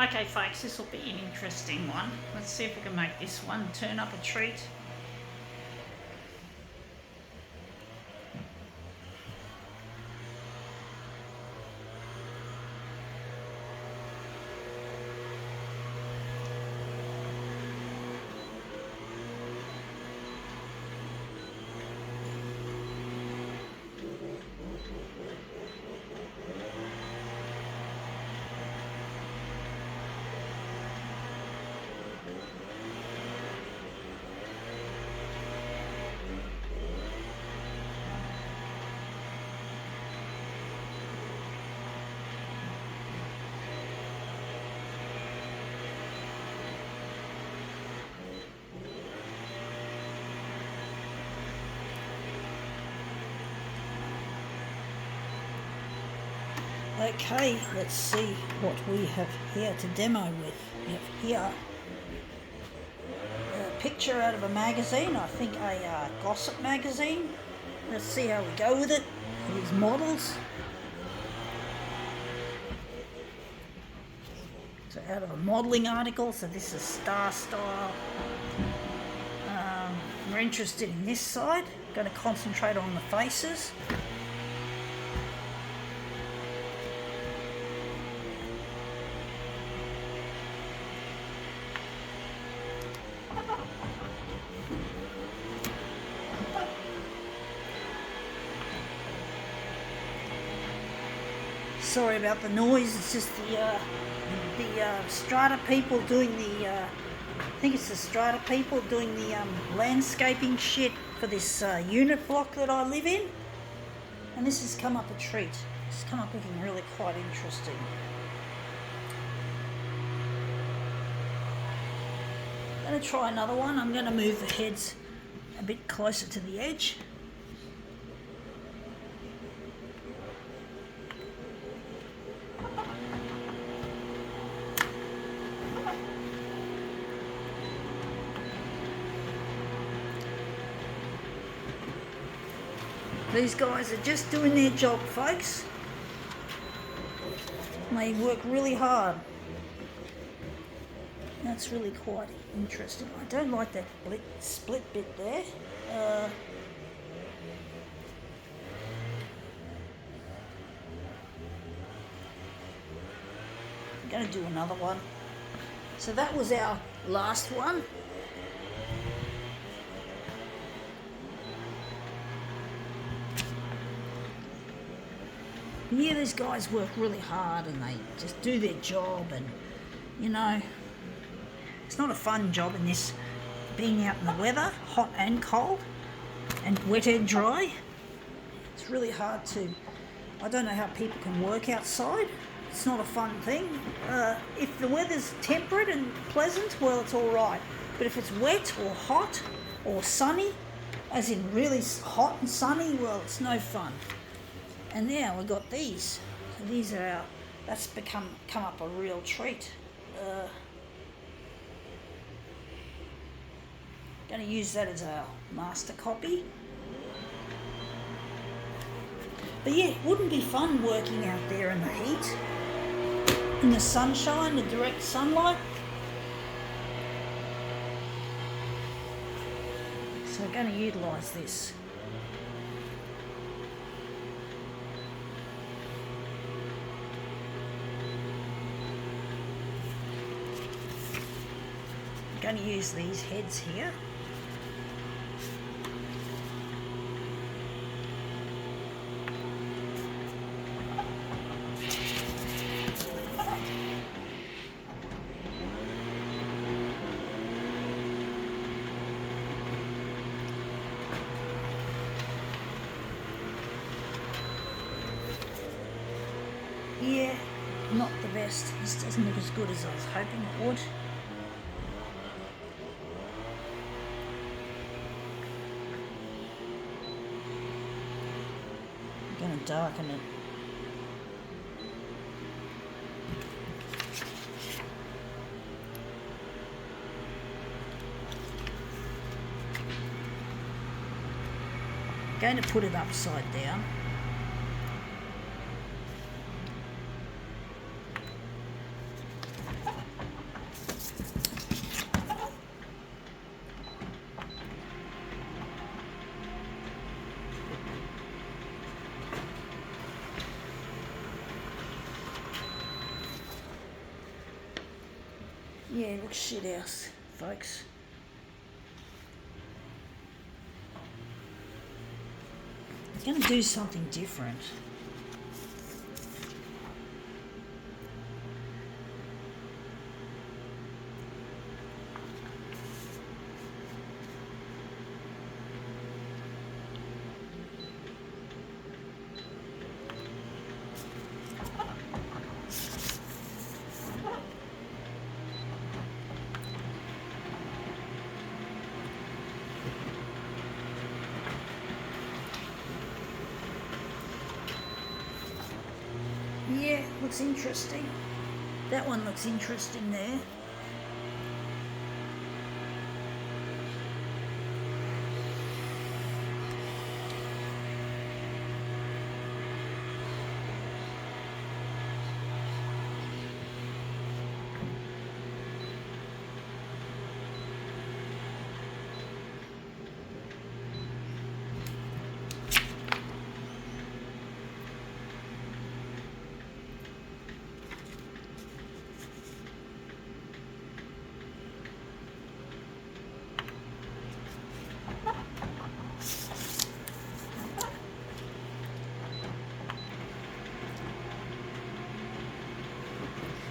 Okay folks, this will be an interesting one. Let's see if we can make this one turn up a treat. Okay, let's see what we have here to demo with. We have here a picture out of a magazine, I think a gossip magazine. Let's see how we go with it. These models. So out of a modelling article, so this is Star Style. We're interested in this side. Going to concentrate on the faces. Sorry about the noise, it's just the strata people doing the, I think it's the strata people doing the landscaping shit for this unit block that I live in. And this has come up a treat. It's come up looking really quite interesting. I'm going to try another one. I'm going to move the heads a bit closer to the edge. These guys are just doing their job, folks. They work really hard. That's really quite interesting. I don't like that split bit there. I'm going to do another one. So that was our last one. Yeah, these guys work really hard and they just do their job, and you know, it's not a fun job in this, being out in the weather, hot and cold, and wet and dry. It's really hard to, I don't know how people can work outside. It's not a fun thing. If the weather's temperate and pleasant, well, it's all right. But if it's wet or hot or sunny, as in really hot and sunny, well, it's no fun. And now we've got these. So these are our, that's come up a real treat. Going to use that as our master copy. But yeah, it wouldn't be fun working out there in the heat, in the sunshine, the direct sunlight. So we're going to utilise this. I'm going to use these heads here. Yeah, not the best. This doesn't look as good as I was hoping it would. I'm going to darken it. I'm going to put it upside down. Yeah, it looks shit house, folks. I'm going to do something different. Yeah, looks interesting. That one looks interesting there.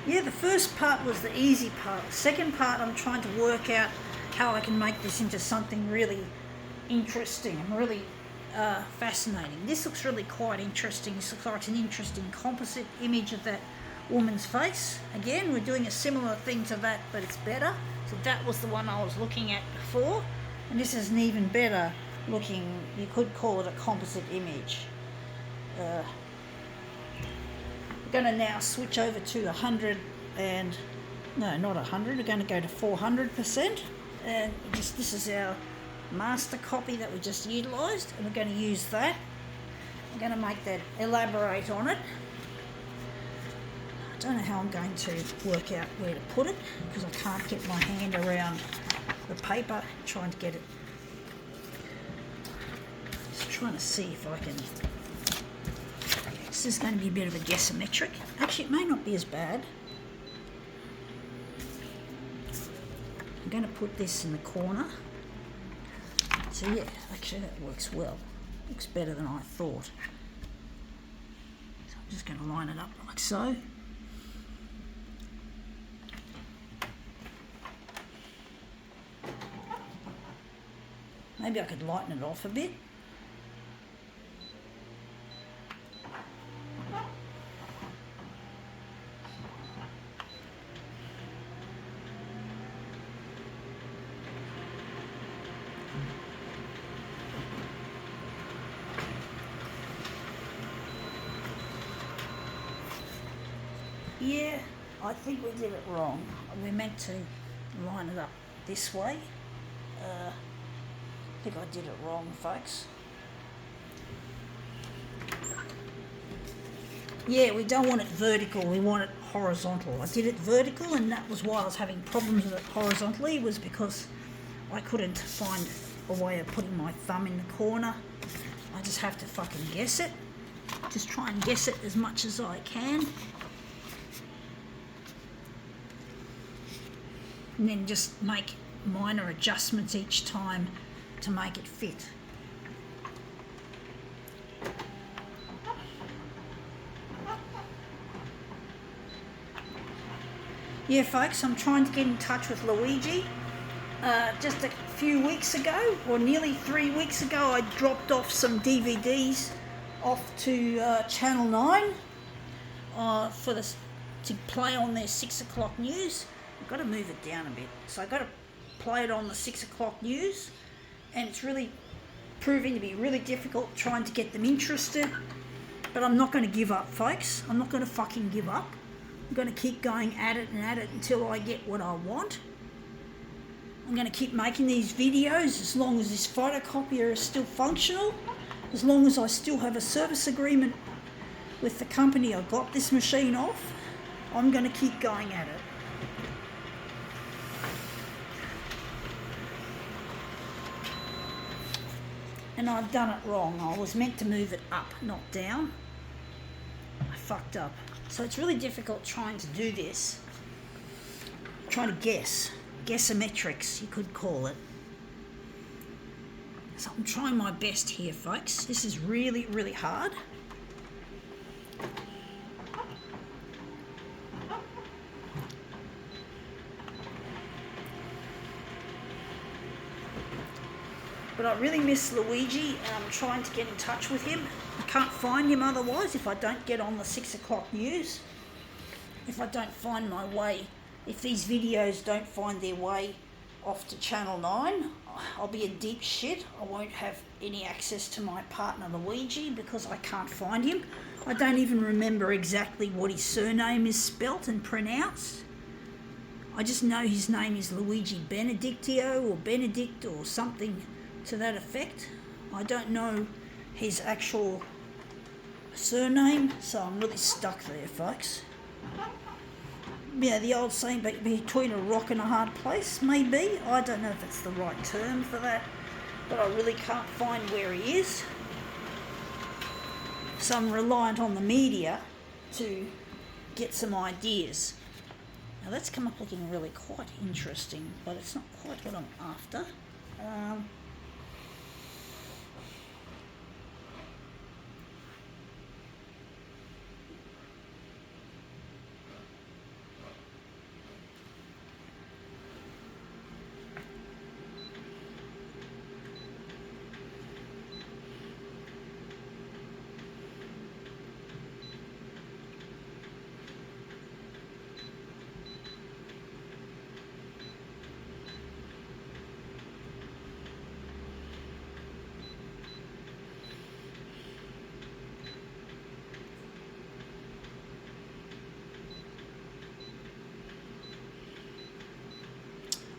Yeah, the first part was the easy part. The second part, I'm trying to work out how I can make this into something really interesting and really fascinating. This looks really quite interesting. This looks like an interesting composite image of that woman's face. Again, we're doing a similar thing to that, but it's better. So that was the one I was looking at before. And this is an even better looking, you could call it a composite image. We're going to now switch over to 100 and, no, not 100, we're going to go to 400%. And this is our master copy that we just utilised, and we're going to use that. I'm going to make that, elaborate on it. I don't know how I'm going to work out where to put it because I can't get my hand around the paper trying to get it. Just trying to see if I can. This is going to be a bit of a guessometric. Actually, it may not be as bad. I'm going to put this in the corner. So yeah, actually that works well. Looks better than I thought. So I'm just going to line it up like so. Maybe I could lighten it off a bit. Yeah, I think we did it wrong. We meant to line it up this way. I think I did it wrong, folks. Yeah, we don't want it vertical, we want it horizontal. I did it vertical, and that was why I was having problems with it horizontally, was because I couldn't find a way of putting my thumb in the corner. I just have to fucking guess it. Just try and guess it as much as I can. And then just make minor adjustments each time to make it fit. Yeah, folks, I'm trying to get in touch with Luigi. Just a few weeks ago, or nearly 3 weeks ago, I dropped off some DVDs off to Channel 9 to play on their 6 o'clock news. I've got to move it down a bit. So I've got to play it on the 6 o'clock news, and it's really proving to be really difficult trying to get them interested. But I'm not going to give up, folks. I'm not going to fucking give up. I'm going to keep going at it until I get what I want. I'm going to keep making these videos as long as this photocopier is still functional, as long as I still have a service agreement with the company I got this machine off. I'm going to keep going at it. And I've done it wrong. I was meant to move it up, not down. I fucked up. So it's really difficult trying to do this trying to guess. Guessometrics, you could call it. So I'm trying my best here, folks. This is really, really hard. But I really miss Luigi, and I'm trying to get in touch with him. I can't find him otherwise if I don't get on the 6 o'clock news. If I don't find my way, if these videos don't find their way off to Channel 9, I'll be in deep shit. I won't have any access to my partner Luigi because I can't find him. I don't even remember exactly what his surname is spelt and pronounced. I just know his name is Luigi Benedictio or Benedict or something to that effect. I don't know his actual surname, so I'm really stuck there, folks. Yeah, the old saying, but between a rock and a hard place, maybe. I don't know if it's the right term for that, but I really can't find where he is. So I'm reliant on the media to get some ideas. Now that's come up looking really quite interesting, but it's not quite what I'm after.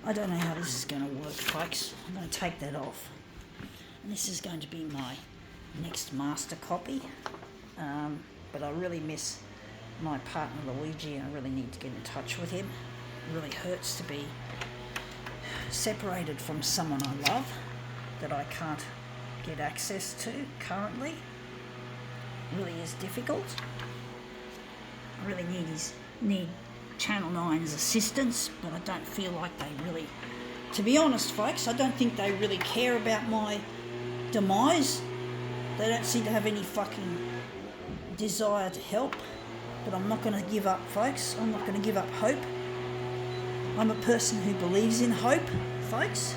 I don't know how this is going to work, folks. I'm going to take that off. And this is going to be my next master copy. But I really miss my partner Luigi. I really need to get in touch with him. It really hurts to be separated from someone I love that I can't get access to currently. It really is difficult. I really need Channel 9's assistance, but I don't feel like they really, to be honest, folks, I don't think they really care about my demise. They don't seem to have any fucking desire to help, but I'm not going to give up, folks. I'm not going to give up hope. I'm a person who believes in hope, folks,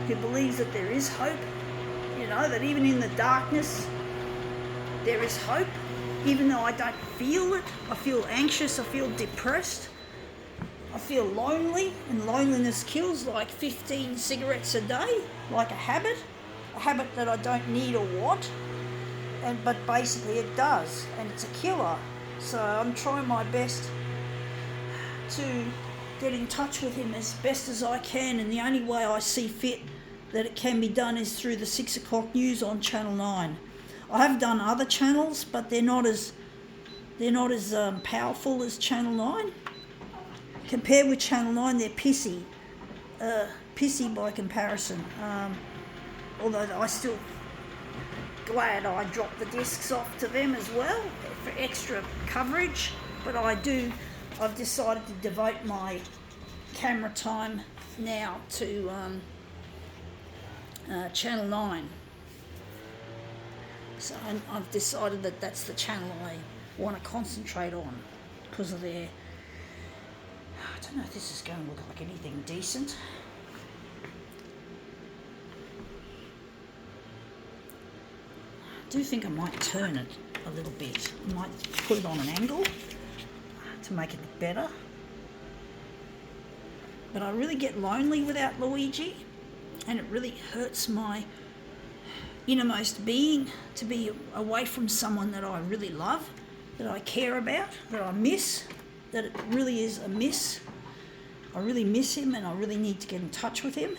who believes that there is hope, you know, that even in the darkness there is hope. Even though I don't feel it, I feel anxious, I feel depressed, I feel lonely, and loneliness kills like 15 cigarettes a day, like a habit that I don't need or want, but basically it does, and it's a killer. So I'm trying my best to get in touch with him as best as I can, and the only way I see fit that it can be done is through the 6 o'clock news on Channel 9. I have done other channels, but they're not as powerful as Channel 9. Compared with Channel 9, they're pissy by comparison. Although I'm still glad I dropped the discs off to them as well for extra coverage. But I've decided to devote my camera time now to Channel 9. So I've decided that that's the channel I want to concentrate on because of their... I don't know if this is going to look like anything decent. I do think I might turn it a little bit. I might put it on an angle to make it look better. But I really get lonely without Luigi, and it really hurts my innermost being to be away from someone that I really love, that I care about, that I miss, that it really is a miss. I really miss him, and I really need to get in touch with him.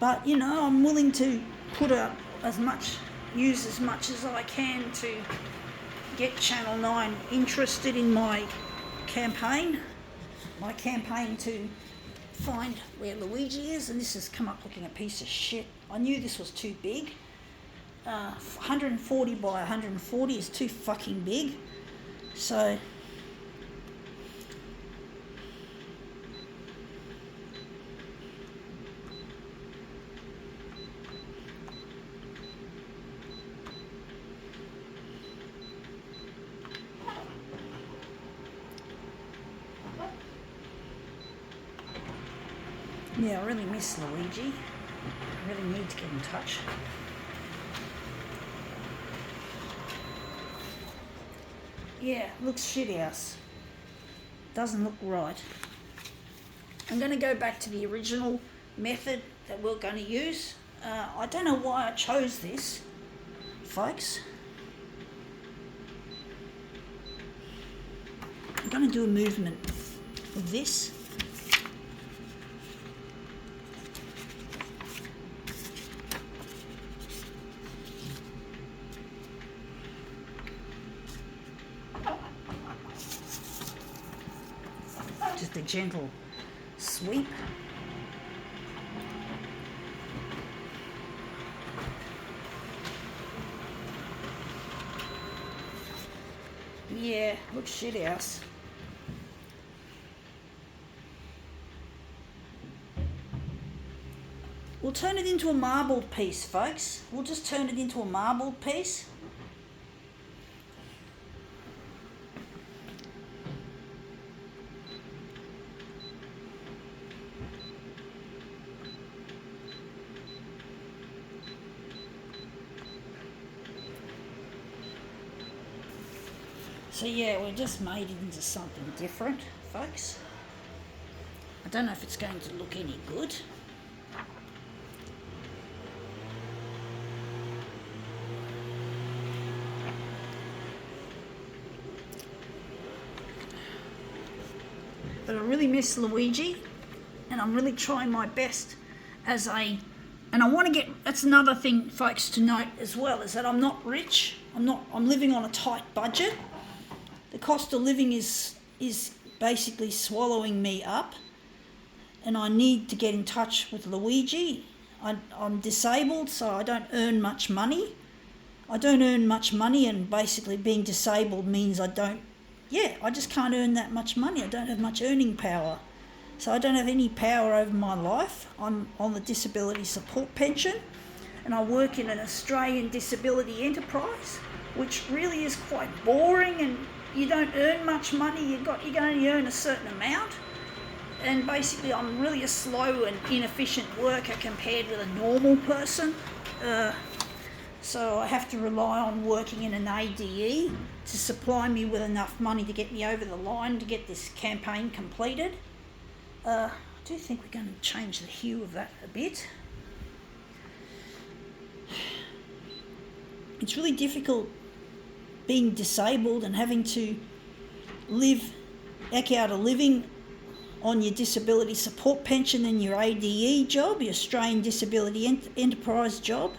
But, you know, I'm willing to use as much as I can to get Channel 9 interested in my campaign to find where Luigi is, and this has come up looking a piece of shit. I knew this was too big. 140 by 140 is too fucking big. So yeah, I really miss Luigi. I really need to get in touch. Yeah, looks shit house. Doesn't look right. I'm going to go back to the original method that we're going to use. I don't know why I chose this, folks. I'm going to do a movement of this. Just a gentle sweep. Yeah, looks shit house. We'll turn it into a marbled piece, folks. We'll just turn it into a marbled piece. So yeah, we just made it into something different, folks. I don't know if it's going to look any good. But I really miss Luigi, and I'm really trying my best and I want to get, that's another thing, folks, to note as well, is that I'm not rich. I'm living on a tight budget. The cost of living is basically swallowing me up, and I need to get in touch with Luigi. I'm disabled, so I don't earn much money. And basically being disabled means I just can't earn that much money. I don't have much earning power. So I don't have any power over my life. I'm on the disability support pension, and I work in an Australian disability enterprise, which really is quite boring, and you don't earn much money. You can only earn a certain amount, and basically I'm really a slow and inefficient worker compared with a normal person. So I have to rely on working in an ADE to supply me with enough money to get me over the line to get this campaign completed. I do think we're going to change the hue of that a bit. It's really difficult being disabled and having to eke out a living on your disability support pension and your ADE job, your Australian Disability Enterprise job.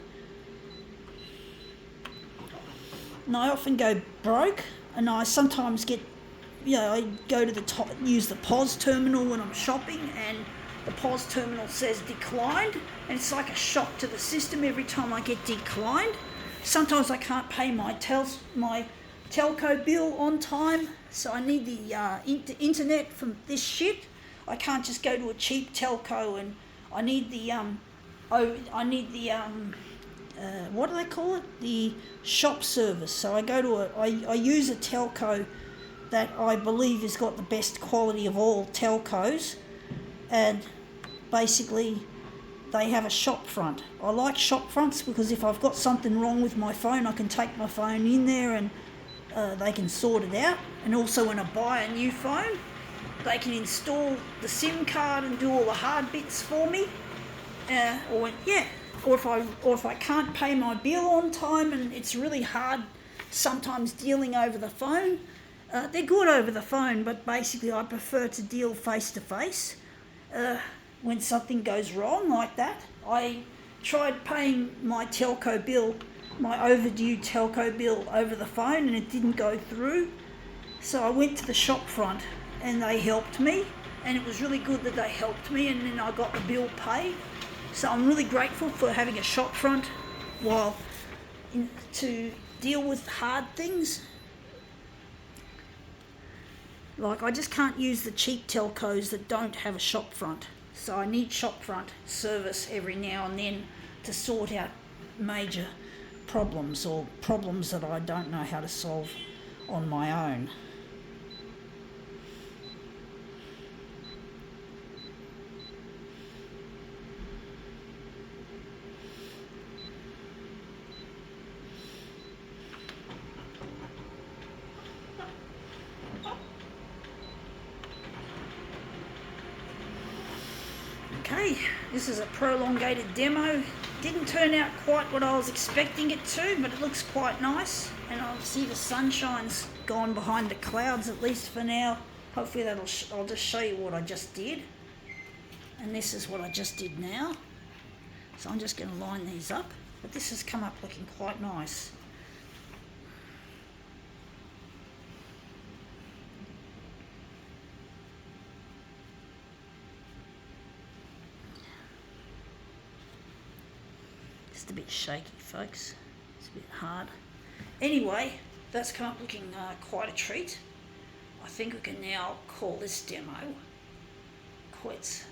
And I often go broke, and I sometimes get, I go to use the POS terminal when I'm shopping, and the POS terminal says declined, and it's like a shock to the system every time I get declined. Sometimes I can't pay my telco bill on time, so I need the internet from this shit. I can't just go to a cheap telco, and I need the what do they call it? The shop service. So I use a telco that I believe has got the best quality of all telcos, and basically they have a shop front. I like shop fronts because if I've got something wrong with my phone, I can take my phone in there and they can sort it out. And also when I buy a new phone, they can install the SIM card and do all the hard bits for me. Or if I can't pay my bill on time and it's really hard sometimes dealing over the phone, they're good over the phone, but basically I prefer to deal face to face. When something goes wrong like that, I tried paying my telco bill, my overdue telco bill over the phone, and it didn't go through. So I went to the shop front and they helped me. and it was really good that they helped me, and then I got the bill paid. So I'm really grateful for having a shop front while to deal with hard things. Like, I just can't use the cheap telcos that don't have a shop front. So I need shop front service every now and then to sort out major problems or problems that I don't know how to solve on my own. Okay, this is a prolongated demo. Didn't turn out quite what I was expecting it to, but it looks quite nice. And I see the sunshine's gone behind the clouds, at least for now. Hopefully I'll just show you what I just did. And this is what I just did now. So I'm just going to line these up. But this has come up looking quite nice. Just a bit shaky, folks. It's a bit hard. Anyway, that's come up looking quite a treat. I think we can now call this demo quits.